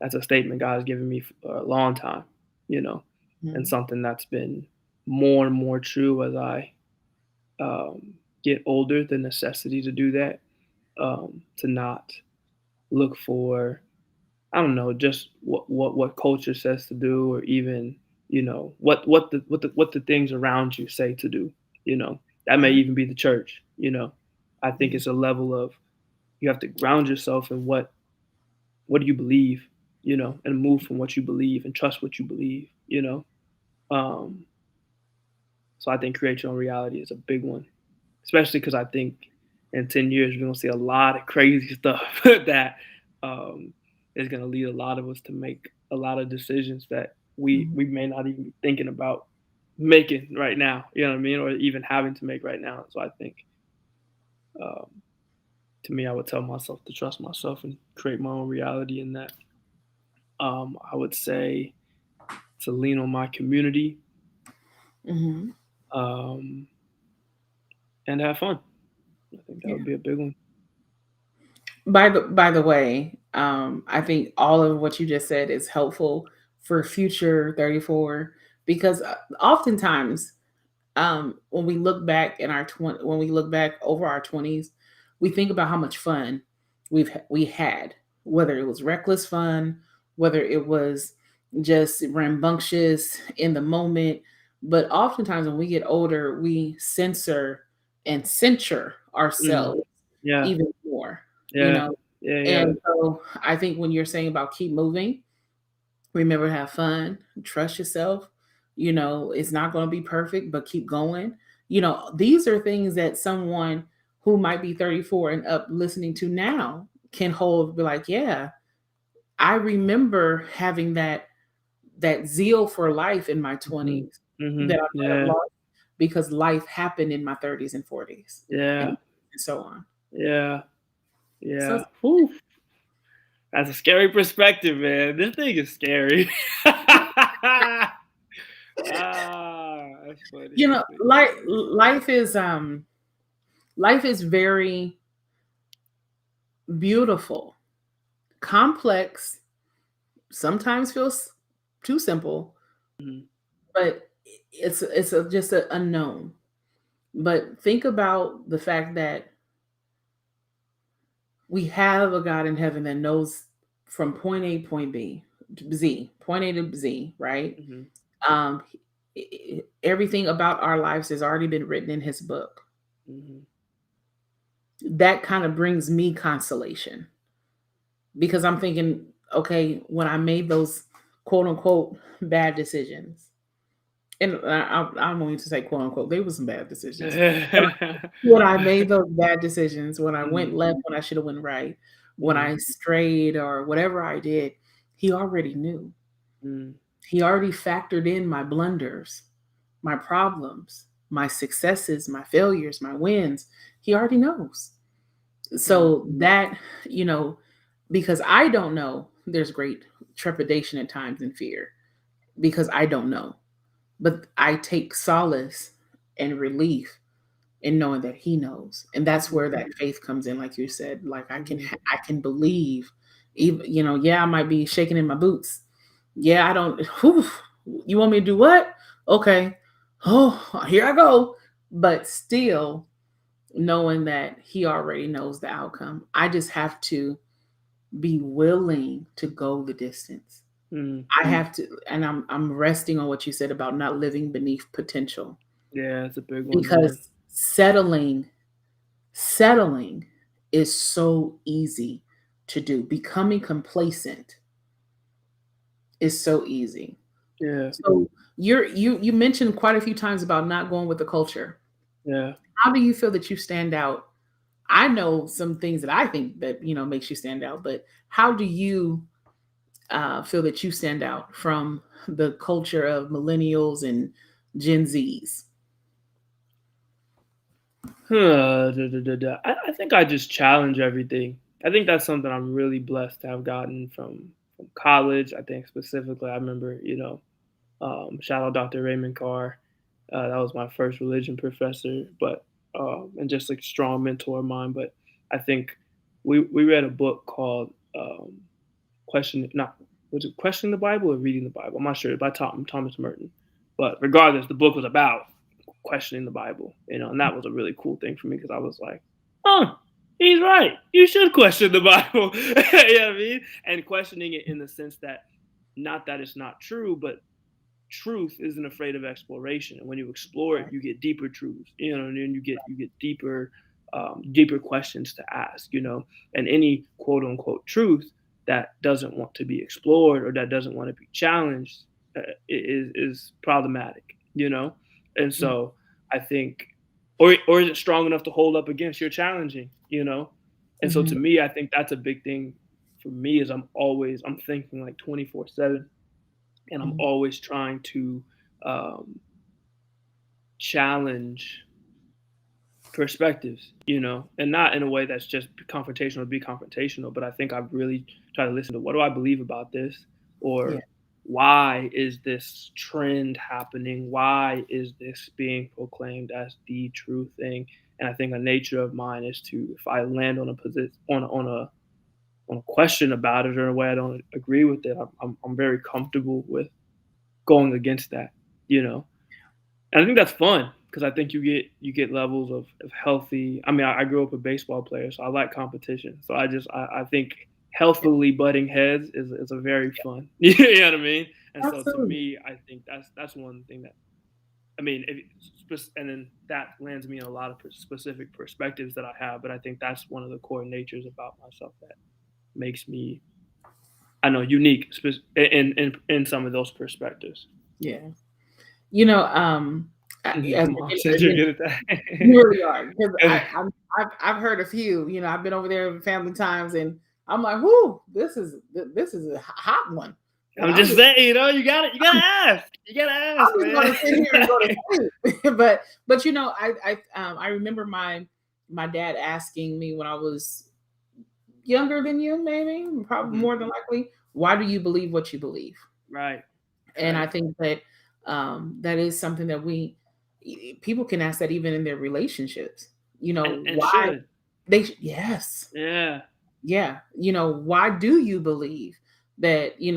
that's a statement God has given me for a long time, you know, and Mhm. something that's been more and more true as I, get older. The necessity to do that, to not look for, I don't know, just what culture says to do, or even, what the things around you say to do. That may Right. even be the church. I think Mhm. it's a level of, you have to ground yourself in what do you believe, and move from what you believe and trust what you believe. Um, so I think create your own reality is a big one, especially because I think in 10 years we're gonna see a lot of crazy stuff that, um, is gonna lead a lot of us to make a lot of decisions that we Mhm. we may not even be thinking about making right now. You know what I mean, or even having to make right now. So I think, um, to me, I would tell myself to trust myself and create my own reality in that. I would say to lean on my community, Mhm. um, and have fun. I think that Yeah. would be a big one. By the way, I think all of what you just said is helpful for future 34, because oftentimes, when we look back when we look back over our 20s, we think about how much fun we had, whether it was reckless fun, whether it was just rambunctious in the moment. But oftentimes when we get older, we censor and censure Mm, ourselves yeah, even more, you yeah, know. yeah, yeah. And so I think when you're saying about keep moving, remember to have fun, trust yourself. It's not going to be perfect, but keep going. These are things that someone who might be 34 and up listening to now can hold, be like, yeah, I remember having that zeal for life in my Mhm, 20s that I mhm, might have yeah, lost because life happened in my 30s and 40s, yeah, and so on. yeah, So yeah. Whew, that's a scary perspective, man. This thing is scary. That's funny. This thing is scary. life is very beautiful, complex, sometimes feels too simple, Mhm, but just an unknown. But think about the fact that we have a God in heaven that knows from point A, point B, Z, point A to Z, right? mhm, Um, Everything about our lives has already been written in His book. mhm, That kind of brings me consolation because I'm thinking, okay, when I made those quote unquote bad decisions. And I'm going to say quote unquote, they were some bad decisions. When I made those bad decisions, when I went Mm, left when I should have went right, when mm, I strayed or whatever I did, he already knew. mm, He already factored in my blunders, my problems, my successes, my failures, my wins. He already knows. mm, So that, you know, because I don't know, there's great trepidation at times and fear because I don't know. But I take solace and relief in knowing that he knows. And that's where mhm, that faith comes in, like you said. Like mhm, I can believe, even, you know, yeah, I might be shaking in my boots. Yeah, I don't whew, you want me to do what? Okay. Oh, here I go. But still knowing that he already knows the outcome. I just have to be willing to go the distance. mm. I have to, and I'm resting on what you said about not living beneath potential, Yeah, it's a big one, because man. settling is so easy to do. Becoming complacent is so easy. Yeah, So you mentioned quite a few times about not going with the culture. yeah. How do you feel that you stand out? I know some things that I think that makes you stand out, but how do you feel that you stand out from the culture of millennials and Gen Zs? I think I just challenge everything. I think that's something I'm really blessed to have gotten from college. I think specifically, I remember, shout out Dr. Raymond Carr. That was my first religion professor, but and just like strong mentor of mine. But I think we read a book called Question not was it Questioning the Bible or Reading the Bible? I'm not sure, by Thomas Merton. But regardless, the book was about questioning the Bible, and that was a really cool thing for me because I was like, oh, he's right. You should question the Bible. You know what I mean? And questioning it in the sense that not that it's not true, but truth isn't afraid of exploration, and when you explore it, Right. you get deeper truths, and then you get deeper questions to ask, and any quote unquote truth that doesn't want to be explored or that doesn't want to be challenged is problematic, and Mm, so I think, or is it strong enough to hold up against your challenging, and so to mhm, me, I think that's a big thing for me is I'm thinking like 24/7, and I'm mhm, always trying to um, challenge perspectives, and not in a way that's just confrontational, be confrontational, but I think I've really tried to listen to what do I believe about this, yeah, or why is this trend happening? Why is this being proclaimed as the true thing? And I think a nature of mine is to, if I land on a position on a question about it or a way I don't agree with it, I'm very comfortable with going against that, you know. And I think that's fun because I think you get levels of healthy. I mean, I grew up a baseball player, so I like competition. So I think yeah, healthily butting heads is a very fun. You know what I mean? And so to absolutely, me, I think that's one thing that I mean, and then that lands me in a lot of specific perspectives that I have. But I think that's one of the core natures about myself that makes me, I know, unique in some of those perspectives. yeah. You know, as Come on, said you're again, good at you really are, because that. I've heard a few. I've been over there family times, and I'm like, "Whoo, this is a hot one," and I'm just saying, you gotta ask. You gotta ask, I'm just man. gonna sit here and go to sleep. But I remember my dad asking me when I was younger than you, maybe, probably Mhm. more than likely, why do you believe what you believe? Right, And I right. think that that is something that people can ask that even in their relationships. And Why should. yes, Yeah. yeah. Why do you believe that, and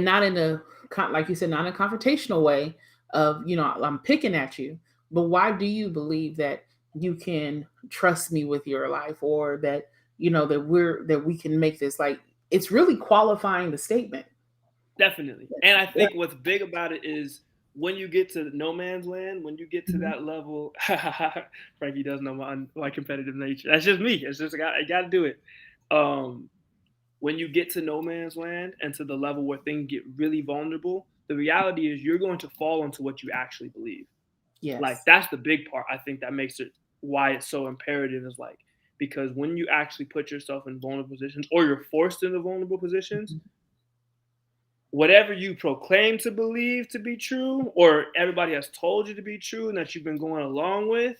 not in a like you said, not in a confrontational way of, I'm picking at you, but why do you believe that you can trust me with your life, or that, that we can make this, like, it's really qualifying the statement. Definitely. And I Yeah. think what's big about it is when you get to no man's land, when you get to Mhm. that level, Frankie does know my competitive nature. That's just me. It's just I got to do it. Um, when you get to no man's land and to the level where things get really vulnerable, the reality is you're going to fall into what you actually believe. Like Yes. that's the big part. I think that makes it why it's so imperative is like because when you actually put yourself in vulnerable positions or you're forced into vulnerable positions, Mhm. whatever you proclaim to believe to be true or everybody has told you to be true and that you've been going along with,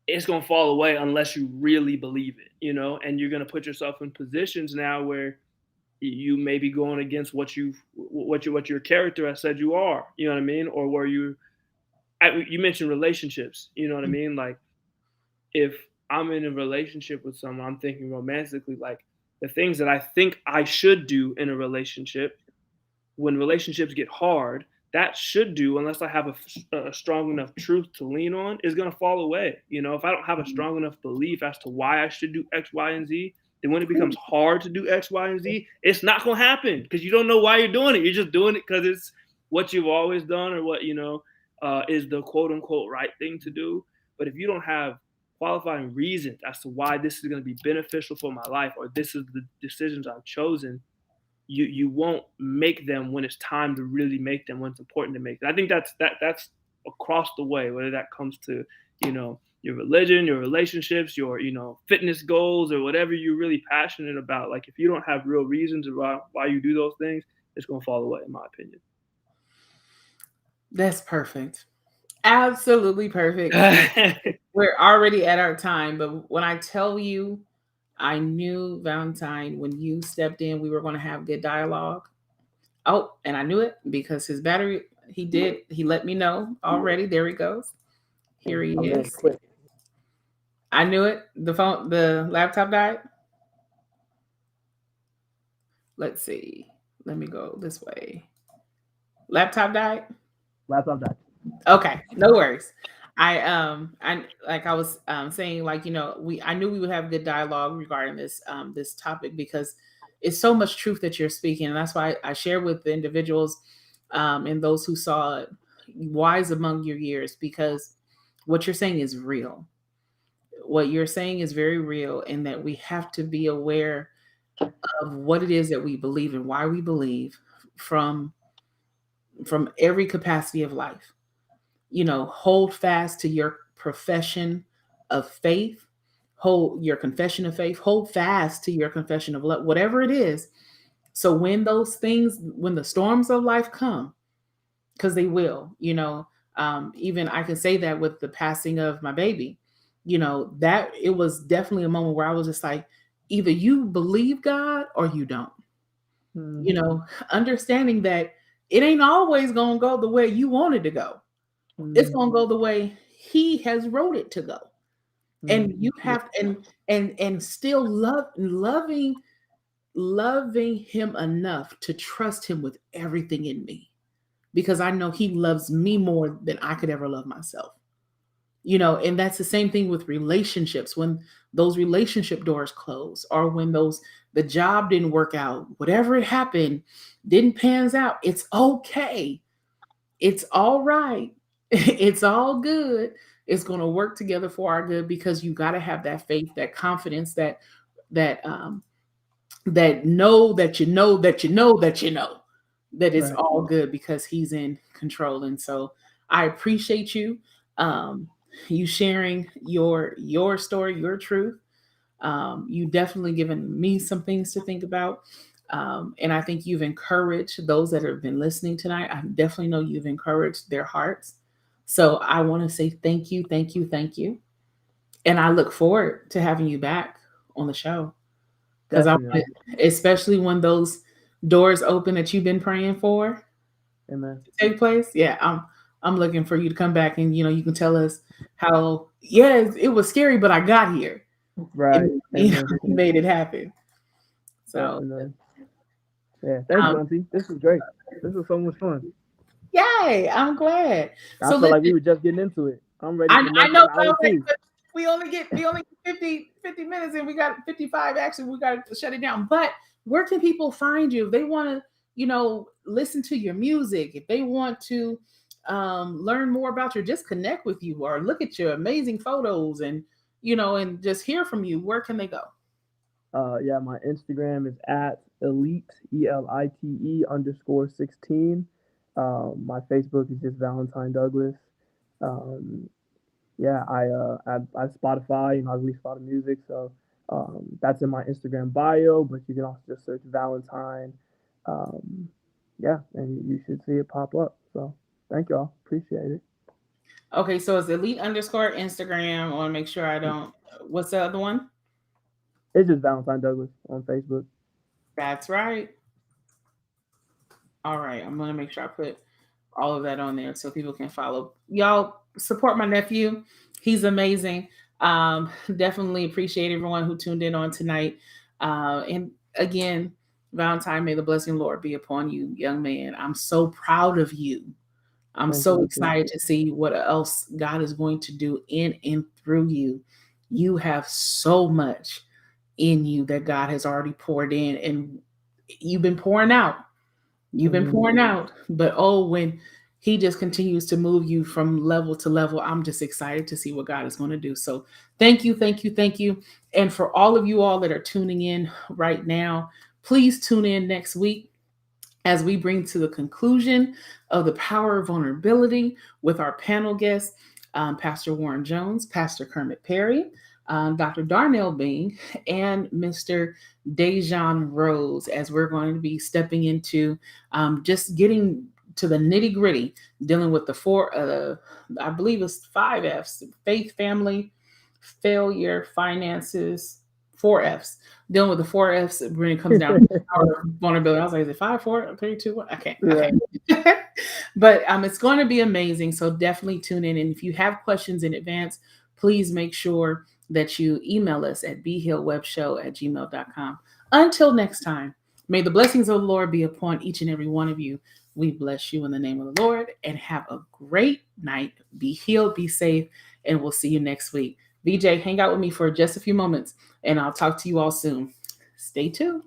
it's going to fall away unless you really believe it, you know, and you're going to put yourself in positions now where you may be going against what your character has said you are, you know what I mean, or where you mentioned relationships, you know what I mean, like if I'm in a relationship with someone, I'm thinking romantically, like the things that I think I should do in a relationship when relationships get hard, that should do, unless I have a strong enough truth to lean on, is going to fall away. You know, if I don't have a strong enough belief as to why I should do X, Y, and Z, then when it becomes hard to do X, Y, and Z, it's not going to happen because you don't know why you're doing it. You're just doing it because it's what you've always done or what, you know, is the quote unquote right thing to do. But if you don't have qualifying reasons as to why this is going to be beneficial for my life or this is the decisions I've chosen, you won't make them when it's time to really make them when it's important to make them. I think that's across the way, whether that comes to, you know, your religion, your relationships, your, you know, fitness goals or whatever you're really passionate about. Like if you don't have real reasons about why you do those things, it's gonna fall away, in my opinion. That's perfect. Absolutely perfect. And we're already at our time, but when I tell you, I knew Valentine when you stepped in, we were going to have good dialogue. Oh, and I knew it because his battery, he let me know already. There he goes. Here he I'm being is. quick. I knew it. The laptop died. Let's see. Let me go this way. Laptop died. Laptop died. Okay, no worries. I like I was saying, like, you know, I knew we would have good dialogue regarding this topic because it's so much truth that you're speaking, and that's why I share with the individuals and those who saw it, wise among your years, because what you're saying is real. What you're saying is very real, and that we have to be aware of what it is that we believe and why we believe from from every capacity of life. You know, hold fast to your profession of faith, hold your confession of faith, hold fast to your confession of love, whatever it is. So when those things, when the storms of life come, because they will, you know, even I can say that with the passing of my baby, you know, that it was definitely a moment where I was just like, either you believe God or you don't, you Mm-hmm. know, understanding that it ain't always going to go the way you want it to go. It's Mm-hmm. gonna go the way he has wrote it to go. And Mm-hmm. you have and still loving him enough to trust him with everything in me. Because I know he loves me more than I could ever love myself. You know, and that's the same thing with relationships. When those relationship doors close, or when the job didn't work out, whatever it happened, didn't pans out, it's okay. It's all right. It's all good. It's going to work together for our good because you got to have that faith, that confidence, that that know that you know that you know that you know that it's Right. all good because he's in control. And so I appreciate you, um, you sharing your story, your truth. You definitely given me some things to think about. And I think you've encouraged those that have been listening tonight. I definitely know you've encouraged their hearts. So I want to say thank you, thank you, thank you. And I look forward to having you back on the show because Definitely. especially when those doors open that you've been praying for Amen. to take place. Yeah, I'm looking for you to come back and you can tell us how it was scary, but I got here Right. and Amen. you made it happen. So Definitely. Yeah. Thank you, um, Auntie. This was great. This was so much fun. yay, I'm glad. I So feel like listen, we were just getting into it. I'm ready for I next know, an hour two. but we only get 50 minutes and we got 55. Actually, we got to shut it down. But where can people find you if they want to, listen to your music, if they want to learn more about you, just connect with you or look at your amazing photos and and just hear from you? Where can they go? Yeah, my Instagram is at elite elite_16. My Facebook is just Valentine Douglas. Um, yeah, I have Spotify. I release a lot of music, so that's in my Instagram bio. But you can also just search Valentine. Um, yeah, and you should see it pop up. So thank y'all, appreciate it. Okay, so it's elite underscore Instagram. I want to make sure I don't. What's the other one? It's just Valentine Douglas on Facebook. That's right. All right, I'm gonna make sure I put all of that on there so people can follow. Y'all support my nephew. He's amazing. Definitely appreciate everyone who tuned in on tonight. And again, Valentine, may the blessing of the Lord be upon you, young man. I'm so proud of you. I'm Thank you. so I excited appreciate to see what else God is going to do in and through you. You have so much in you that God has already poured in, and you've been pouring out. it. You've been pouring out, but oh, when he just continues to move you from level to level, I'm just excited to see what God is going to do. So, thank you, thank you, thank you. And for all of you all that are tuning in right now, please tune in next week as we bring to the conclusion of the power of vulnerability with our panel guests, Pastor Warren Jones, Pastor Kermit Perry, Dr. Darnell Bing, and Mr. Dejan Rose, as we're going to be stepping into just getting to the nitty gritty, dealing with the I believe it's 5 F's: faith, family, failure, finances, 4 F's. Dealing with the 4 F's when it comes down to our vulnerability. I was like, is it 5, 4, 3, 2, 1? Okay. Right. But it's going to be amazing. So definitely tune in. And if you have questions in advance, please make sure that you email us at bhillwebshow@gmail.com. Until next time, may the blessings of the Lord be upon each and every one of you. We bless you in the name of the Lord and have a great night. Be healed, be safe, and we'll see you next week. VJ, hang out with me for just a few moments, and I'll talk to you all soon. Stay tuned.